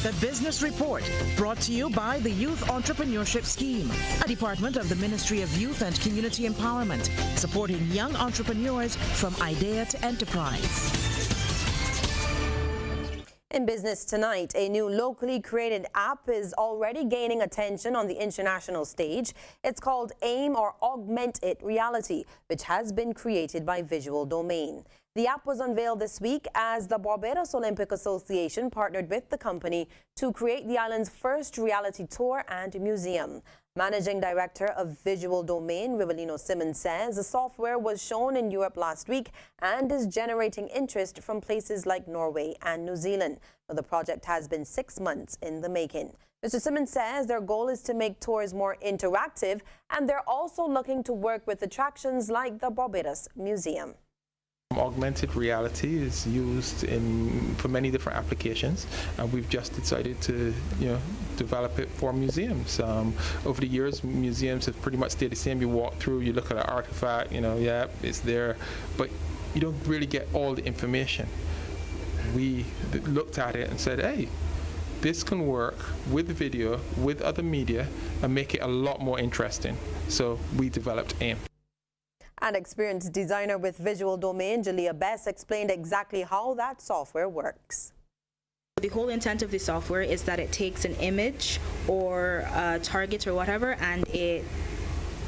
The Business Report, brought to you by the Youth Entrepreneurship Scheme, a department of the Ministry of Youth and Community Empowerment, supporting young entrepreneurs from idea to enterprise. In business tonight, a new locally created app is already gaining attention on the international stage. It's called AIM, or Augmented Reality, which has been created by Visual Domain. The app was unveiled this week as the Barbados Olympic Association partnered with the company to create the island's first reality tour and museum. Managing Director of Visual Domain, Rivelino Simmons, says the software was shown in Europe last week and is generating interest from places like Norway and New Zealand. Now, the project has been 6 months in the making. Mr. Simmons says their goal is to make tours more interactive, and they're also looking to work with attractions like the Barbados Museum. Augmented reality is used for many different applications, and we've just decided to develop it for museums. Over the years, museums have pretty much stayed the same. You walk through, you look at an artifact, yeah, it's there, but you don't really get all the information. We looked at it and said, hey, this can work with video, with other media, and make it a lot more interesting. So we developed AIM. An experienced designer with Visual Domain, Jalea Bess, explained exactly how that software works. The whole intent of the software is that it takes an image or a target or whatever, and it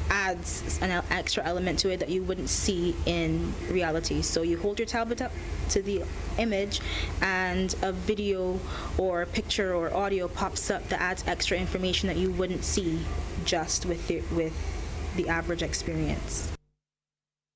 adds an extra element to it that you wouldn't see in reality. So you hold your tablet up to the image, and a video or picture or audio pops up that adds extra information that you wouldn't see just with the average experience.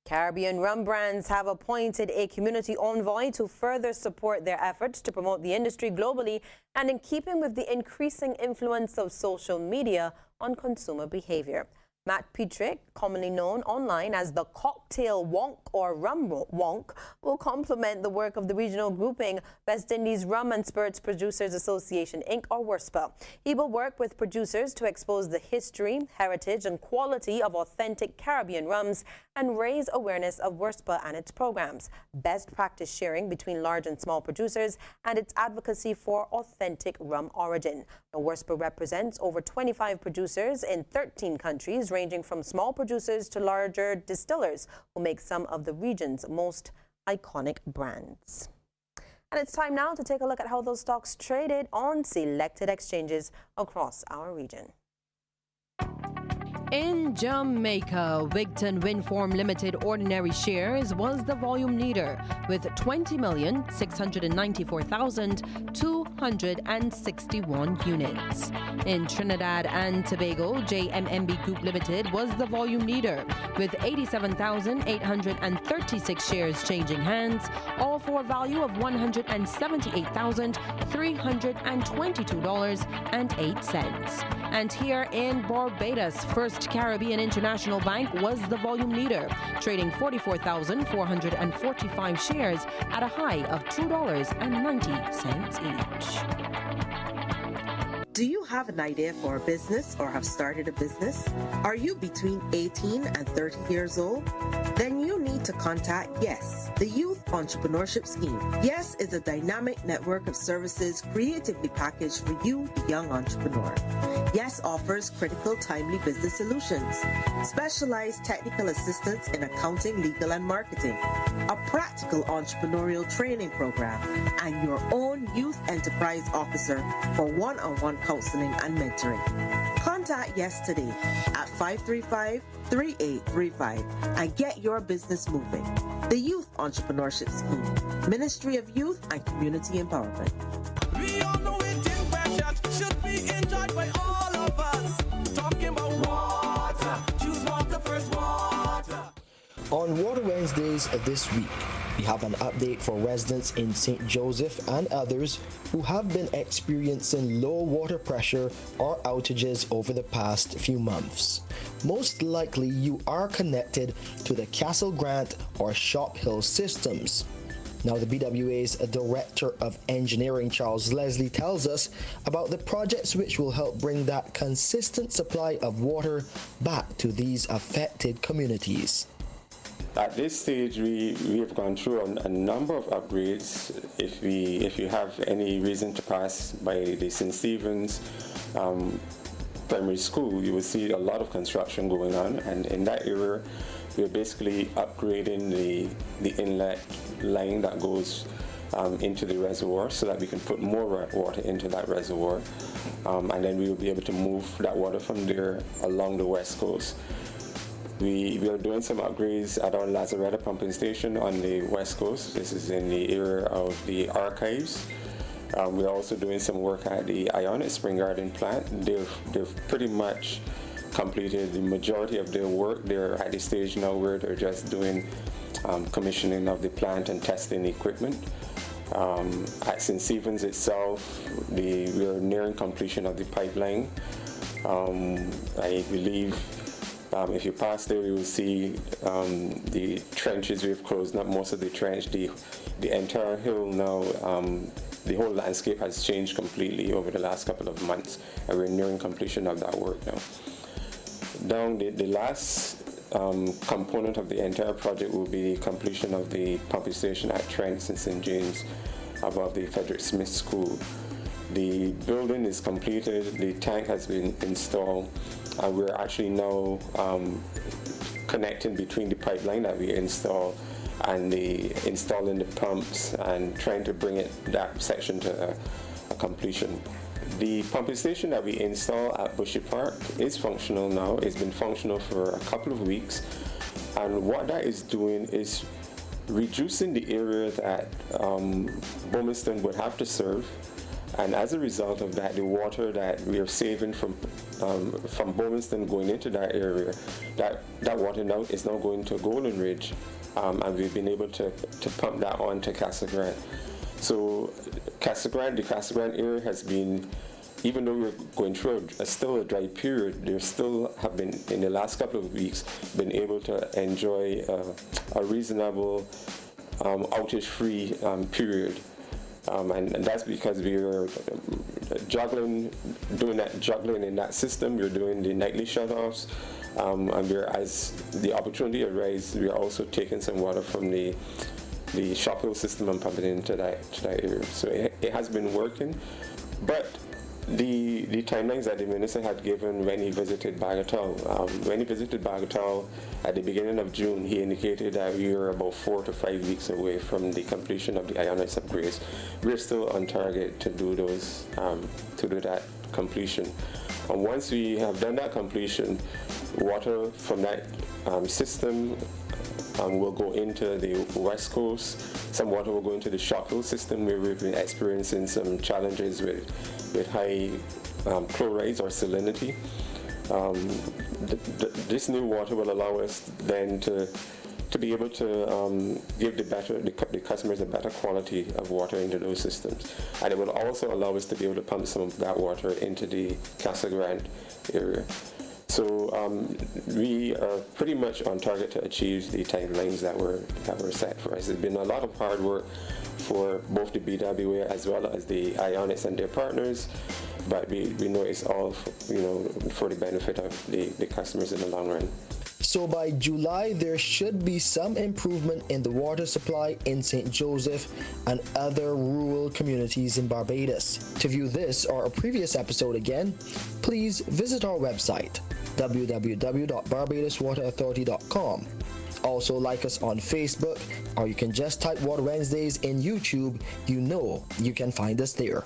Caribbean rum brands have appointed a community envoy to further support their efforts to promote the industry globally, and in keeping with the increasing influence of social media on consumer behavior. Matt Petrick, commonly known online as the Cocktail Wonk or Rum Wonk, will complement the work of the regional grouping West Indies Rum and Spirits Producers Association, Inc., or WRSPA. He will work with producers to expose the history, heritage, and quality of authentic Caribbean rums and raise awareness of WRSPA and its programs, best practice sharing between large and small producers, and its advocacy for authentic rum origin. Now, WRSPA represents over 25 producers in 13 countries, ranging from small producers to larger distillers who make some of the region's most iconic brands. And it's time now to take a look at how those stocks traded on selected exchanges across our region. In Jamaica, Wigton Windform Limited ordinary shares was the volume leader with 20,694,261 units. In Trinidad and Tobago, JMMB Group Limited was the volume leader with 87,836 shares changing hands, all for a value of $178,322.08. And here in Barbados, First Caribbean International Bank was the volume leader, trading 44,445 shares at a high of $2.90 each. Do you have an idea for a business or have started a business? Are you between 18 and 30 years old? Then you need to contact YES, the Youth Entrepreneurship Scheme. YES is a dynamic network of services creatively packaged for you, the young entrepreneur. YES offers critical, timely business solutions, specialized technical assistance in accounting, legal, and marketing, a practical entrepreneurial training program, and your own youth enterprise officer for one-on-one counseling and mentoring. Contact YES today at 535-3835 and get your business moving. The Youth Entrepreneurship Scheme, Ministry of Youth and Community Empowerment. We all know eating breakfast should be enjoyed by all of us. Talking about water, choose water first, water. On Water Wednesdays this week, we have an update for residents in St. Joseph and others who have been experiencing low water pressure or outages over the past few months. Most likely you are connected to the Castle Grant or Shop Hill systems. Now, the BWA's Director of Engineering, Charles Leslie, tells us about the projects which will help bring that consistent supply of water back to these affected communities. At this stage, we have gone through a number of upgrades. If you have any reason to pass by the St. Stephen's Primary School, you will see a lot of construction going on, and in that area, we're basically upgrading the inlet line that goes into the reservoir so that we can put more water into that reservoir, and then we will be able to move that water from there along the west coast. We are doing some upgrades at our Lazaretta pumping station on the west coast. This is in the area of the archives. We're also doing some work at the Ionic Spring Garden plant. They've pretty much completed the majority of their work. They're at the stage now where they're just doing commissioning of the plant and testing the equipment. At St. Stephen's itself, we are nearing completion of the pipeline. I believe if you pass there, you will see the trenches we've closed up most of the trench. The entire hill now, the whole landscape has changed completely over the last couple of months, and we're nearing completion of that work now. Down the last component of the entire project will be the completion of the pumping station at Trent and St. James above the Frederick Smith School. The building is completed, the tank has been installed, and we're actually now connecting between the pipeline that we install and installing the pumps and trying to bring that section to a completion. The pumping station that we install at Bushy Park is functional now. It's been functional for a couple of weeks, and what that is doing is reducing the area that Bowmanston would have to serve, and as a result of that, the water that we are saving from Bowmanston going into that area, that water now is now going to Golden Ridge, and we've been able to pump that on to Casa Grande. So the Casa Grande area has been, even though we're going through still a dry period, there still have been, in the last couple of weeks, been able to enjoy a reasonable outage-free period. And that's because we are doing that juggling in that system. We're doing the nightly shutoffs, and as the opportunity arises, we are also taking some water from the Shop Hill system and pumping it into that area. So it has been working, but the timelines that the minister had given when he visited Bagatelle. When he visited Bagatelle at the beginning of June, he indicated that we were about 4 to 5 weeks away from the completion of the Ionic upgrades. We're still on target to do that completion. And once we have done that completion, water from that system will go into the west coast. Some water will go into the Shop Hill system, where we've been experiencing some challenges with high chlorides or salinity. This new water will allow us then to be able to give the customers a better quality of water into those systems, and it will also allow us to be able to pump some of that water into the Casa Grande area. So we are pretty much on target to achieve the timelines that were set for us. It's been a lot of hard work for both the BWA as well as the Ionics and their partners, but we know it's all for the benefit of the customers in the long run. So by July, there should be some improvement in the water supply in St. Joseph and other rural communities in Barbados. To view this or a previous episode again, please visit our website, www.barbadoswaterauthority.com. Also like us on Facebook, or you can just type Water Wednesdays in YouTube. You can find us there.